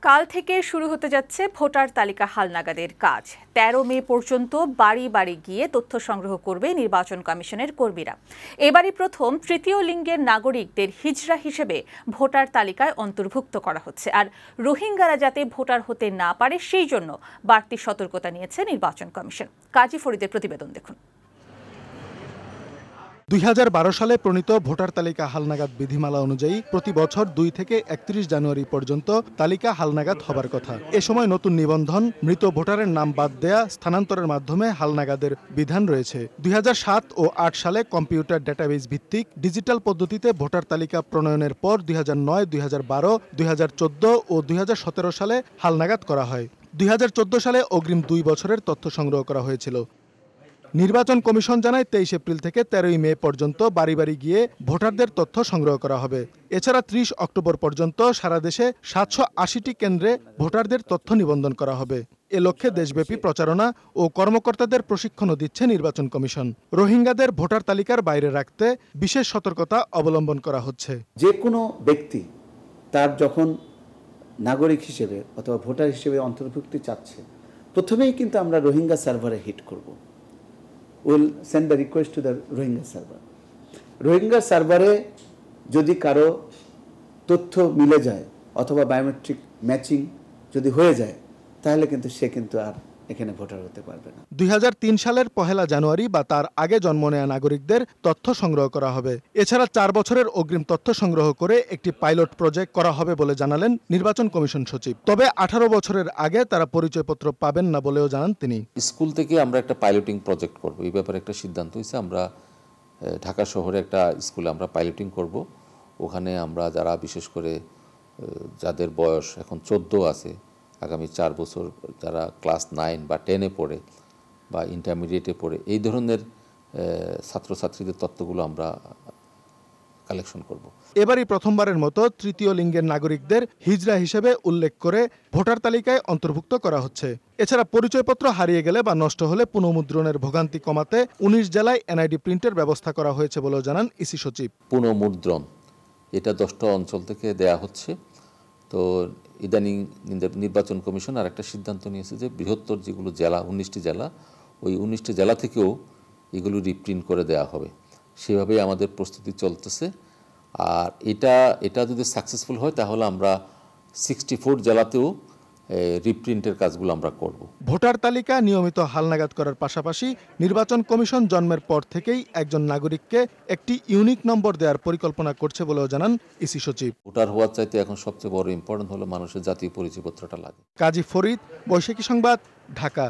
কাল থেকে শুরু হতে যাচ্ছে ভোটার তালিকা হালনাগাদের কাজ। ১৩ মে পর্যন্ত বাড়ি বাড়ি গিয়ে তথ্য সংগ্রহ করবে নির্বাচন কমিশনের কর্মীরা। এবারই প্রথম তৃতীয় লিঙ্গের নাগরিকদের হিজড়া হিসেবে ভোটার তালিকায় অন্তর্ভুক্ত করা হচ্ছে। আর রোহিঙ্গারা যাতে ভোটার হতে না পারে সেই জন্য বাড়তি সতর্কতা নিয়েছে নির্বাচন কমিশন। কাজী ফরিদের প্রতিবেদন দেখুন। ২০১২ সালে প্রণীত ভোটার তালিকা হালনাগাদ বিধিমালা অনুযায়ী প্রতি বছর ২ থেকে ৩১ জানুয়ারি পর্যন্ত তালিকা হালনাগাদ হবার কথা। এ সময় নতুন নিবন্ধন, মৃত ভোটারের নাম বাদ দেয়া, স্থানান্তরের মাধ্যমে হালনাগাদের বিধান রয়েছে। ২০০৭ ও ৮ সালে কম্পিউটার ডেটাবেস ভিত্তিক ডিজিটাল পদ্ধতিতে ভোটার তালিকা প্রণয়নের পর ২০০৯, ২০১২, ২০১৪ ও ২০১৭ সালে হালনাগাদ করা হয়। ২০১৪ সালে অগ্রিম ২ বছরের তথ্য সংগ্রহ করা হয়েছিল। নির্বাচন কমিশন জানায় ২৩ এপ্রিল থেকে ১৩ মে পর্যন্ত বাড়ি বাড়ি গিয়ে ভোটারদের তথ্য সংগ্রহ করা হবে। এছাড়া ৩০ অক্টোবর পর্যন্ত সারা দেশে ৭৮০টি কেন্দ্রে ভোটারদের তথ্য নিবন্ধন করা হবে। এ লক্ষ্যে দেশব্যাপী প্রচারণা ও কর্মকর্তাদের প্রশিক্ষণও দিচ্ছে নির্বাচন কমিশন। রোহিঙ্গাদের ভোটার তালিকার বাইরে রাখতে বিশেষ সতর্কতা অবলম্বন করা হচ্ছে। যে কোনো ব্যক্তি তার যখন নাগরিক হিসেবে অথবা ভোটার হিসেবে অন্তর্ভুক্তি চাচ্ছে, প্রথমেই কিন্তু আমরা রোহিঙ্গা সার্ভারে হিট করব। Will send the request to the Rohingya server. Rohingya সার্ভারে যদি কারো তথ্য মিলে যায় অথবা বায়োমেট্রিক ম্যাচিং যদি হয়ে যায়, তাহলে কিন্তু সে কিন্তু আর এখানে ভোটার হতে পারবে না। ২০০৩ সালের ১ জানুয়ারি বা তার আগে জন্ম নেয়া নাগরিকদের তথ্য সংগ্রহ করা হবে। এছাড়া ৪ বছরের অগ্রিম তথ্য সংগ্রহ করে একটি পাইলট প্রজেক্ট করা হবে বলে জানালেন নির্বাচন কমিশন সচিব। তবে ১৮ বছরের আগে তারা পরিচয়পত্র পাবেন না বলেও জানান তিনি। স্কুল থেকে আমরা একটা পাইলটিং প্রজেক্ট করব, এই ব্যাপারে একটা সিদ্ধান্ত হয়েছে। আমরা ঢাকা শহরে একটা স্কুলে আমরা পাইলটিং করব। ওখানে আমরা যারা বিশেষ করে যাদের বয়স এখন ১৪ আছে, আগামী ৪ বছর যারা ক্লাস 9 বা 10-এ পড়ে বা ইন্টারমিডিয়েটে পড়ে, এই ধরনের ছাত্রছাত্রীদের তথ্যগুলো আমরা কালেকশন করব। এবারই প্রথমবারের মতো তৃতীয় লিঙ্গের নাগরিকদের হিজড়া হিসেবে উল্লেখ করে ভোটার তালিকায় অন্তর্ভুক্ত করা হচ্ছে। এছাড়া পরিচয়পত্র হারিয়ে গেলে বা নষ্ট হলে পুনঃমুদ্রণের ভোগান্তি কমাতে ১৯ জেলায় এনআইডি প্রিন্টের ব্যবস্থা করা হয়েছে বলেও জানান ইসি সচিব। পুনঃমুদ্রণ এটা 10টা অঞ্চল থেকে দেয়া হচ্ছে। তো ইদানিং নির্বাচন কমিশন আর একটা সিদ্ধান্ত নিয়েছে যে বৃহত্তর যেগুলো জেলা, 19টি জেলা, ওই 19টি জেলা থেকেও এগুলো রিপ্রিন্ট করে দেওয়া হবে। সেভাবেই আমাদের প্রস্তুতি চলতেছে। আর এটা যদি সাকসেসফুল হয় তাহলে আমরা 64 জেলাতেও রিপ্রিন্টের কাজগুলো আমরা করব। ভোটার তালিকা নিয়মিত হালনাগাদ করার পাশাপাশি নির্বাচন কমিশন জন্মের পর থেকেই একজন নাগরিককে একটি ইউনিক নম্বর দেওয়ার পরিকল্পনা করছে বলেও জানান ইসি সচিব। ভোটার হওয়ার চাইতে এখন সবচেয়ে বড় ইম্পর্টেন্ট হলো মানুষের জাতীয় পরিচয়পত্রটা লাগে। কাজী ফরিদ, বৈশাখী সংবাদ, ঢাকা।